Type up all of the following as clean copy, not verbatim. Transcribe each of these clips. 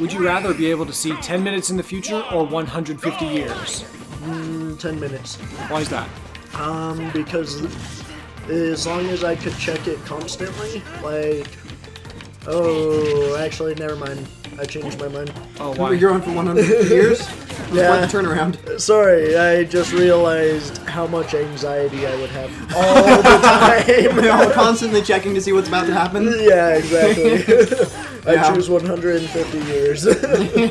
Would you rather be able to see 10 minutes in the future or 150 years? 10 minutes. Why is that? Because as long as I could check it constantly, like... Oh, actually, never mind. I changed my mind. Oh, why? You're on for 150 years? Yeah. Quite the turnaround. Sorry, I just realized how much anxiety I would have all the time. You're constantly checking to see what's about to happen. Yeah, exactly. I Yeah. choose 150 years.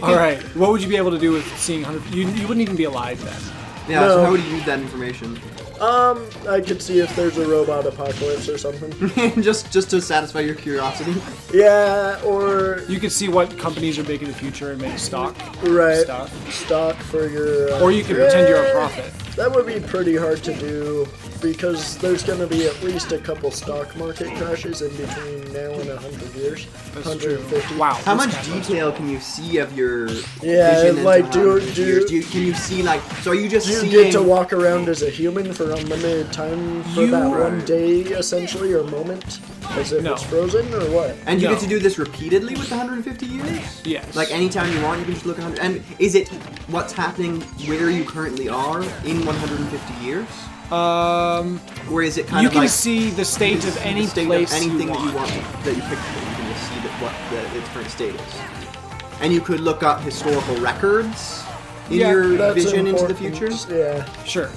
All right. What would you be able to do with seeing 100? You wouldn't even be alive then. Yeah, so No. how would you use that information? I could see if there's a robot apocalypse or something. just to satisfy your curiosity. Yeah, or You could see what companies are big in the future and make stock right stuff. stock for your. Or you could pretend you're a prophet. That would be pretty hard to do because there's going to be at least a couple stock market crashes in between now and 100 years. That's true. 150. Wow. How this much guy knows. detail can you see of your Yeah, vision into like, do- 150 do- years? Can you see like? So are you just Do you seeing? get to walk around as a human for unlimited time for that You- one day, essentially, or moment? As if No. it's frozen, or what? And you No. get to do this repeatedly with the 150 years? Yes. Like anytime you want, you can just look at 100. And is it what's happening where you currently are in 150 years? Or is it kind You of can like see the state of any the state place of anything you that you want that you picture? You can just see its current state is. And you could look up historical records in Yeah, your That's vision into the important. future. Yeah. Sure.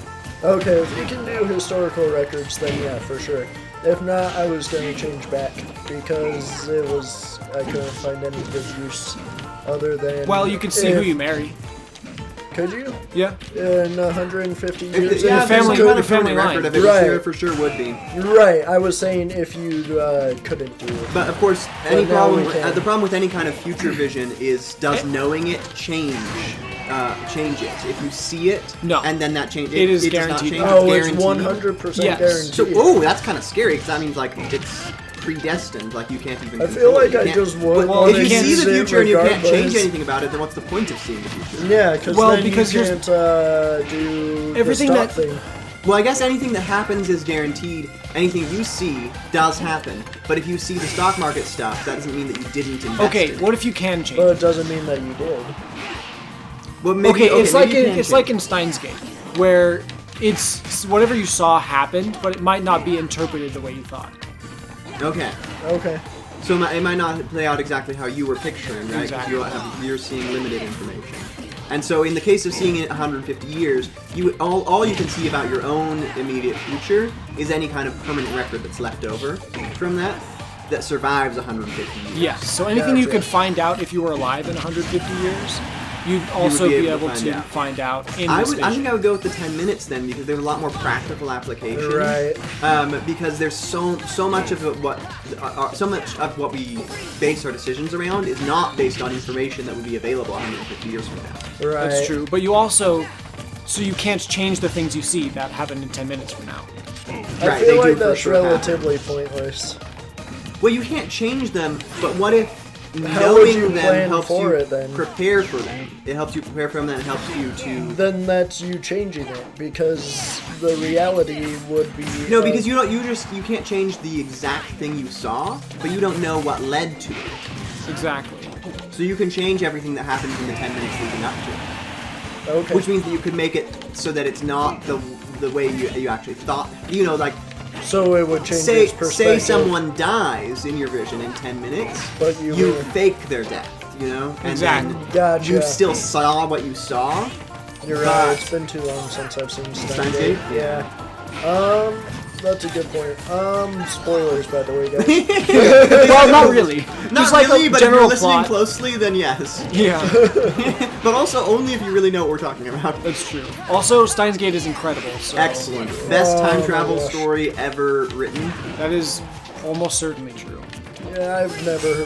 Okay, if you can do historical records, then yeah, for sure. If not, I was going to change back because I couldn't find any good use other than. Well, you can see who you marry. Could you? Yeah. In 150 If years? Yeah, there's some family- kind the of family permanent record line. of it, Right. there for sure would be. Right, I was saying if you couldn't do it. But of course, any now problem. we can. The problem with any kind of future vision is does knowing it change it? If you see it, No. and then that change, It is does not guaranteed. change. Oh, it's it's guaranteed. 100% Yes. guaranteed. So, oh, that's kind of scary because that means like it's predestined. Like you can't even. I feel control like it. You I can't- just would Well, want If to you see use the it future and you can't change regardless. anything about it, then what's the point of seeing the future? Yeah, because Well, then because you here's- can't do Everything the stop that- thing. Well, I guess anything that happens is guaranteed. Anything you see does happen. But if you see the stock market stuff, that doesn't mean that you didn't invest. Okay. in it. What if you can change? But it? it doesn't mean that you did. Well, maybe, Okay, it's maybe like you can it's change like it. in Steins Gate, where it's whatever you saw happened, but it might not be interpreted the way you thought. Okay. Okay. So it might not play out exactly how you were picturing, right? 'Cause Exactly. you're seeing limited information. And so in the case of seeing it in 150 years, all you can see about your own immediate future is any kind of permanent record that's left over from that survives 150 years. Yes. So anything you Gotcha. could find out if you were alive in 150 years, you'd also be able to find out in I this think I vision. would go with the 10 minutes then because there's a lot more practical application. Right. Because there's so much of what we base our decisions around is not based on information that would be available 150 years from now. Right. That's true. But you also, so you can't change the things you see that happen in 10 minutes from now. I Right, feel they do like for that's sure happen. relatively pointless. Well, you can't change them, but what if How would you knowing them plan helps for you it, then? prepare for them? It helps you prepare for them, and it helps you to... Then that's you changing it because the reality would be. No, because you can't change the exact thing you saw, but you don't know what led to it. Exactly. So you can change everything that happens in the 10 minutes leading up to it. Okay. Which means that you could make it so that it's not the way you actually thought. You know, like So it would change say its perspective. someone dies in your vision in 10 minutes, But you you were- fake their death, you know? And Exactly. then Gotcha. you still saw what you saw. You're but- right. It's been too long since I've seen Steins Steins Gate? Gate. Yeah. That's a good point. Spoilers, by the way, guys. Well, not really. Not Just like really, a but if you're general listening plot. closely, then yes. Yeah, But also only if you really know what we're talking about. that's true. Also, Steins Gate is incredible. So Excellent. Best time my travel gosh. story ever written. That is almost certainly true. Yeah, I've never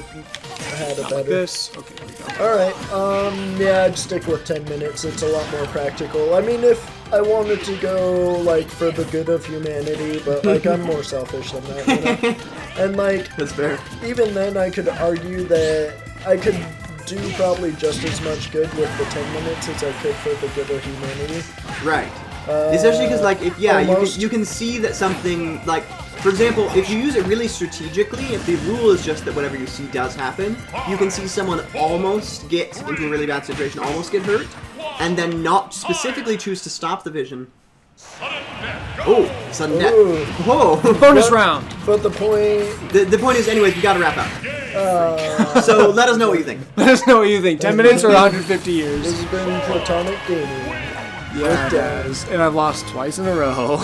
had a Like better. this. Okay, there we go. Alright, yeah, I'd stick with 10 minutes. It's a lot more practical. I mean, if I wanted to go, like, for the good of humanity, but, like, I'm more selfish than that, you know? And, like, That's fair. even then, I could argue that I could do probably just as much good with the 10 minutes as I could for the good of humanity. Right. Especially because, like, if you almost. can see that something like For example, if you use it really strategically, if the rule is just that whatever you see does happen, you can see someone almost get into a really bad situation, almost get hurt, and then not specifically choose to stop the vision. Oh, sudden death. Ooh. Whoa. Bonus round. But the point. The point is, anyways, we gotta wrap up. So let us know what you think. Let us know what you think. 10 minutes or 150 years? This has been Platonic Gaming. Yeah, it is. And I've lost twice in a row.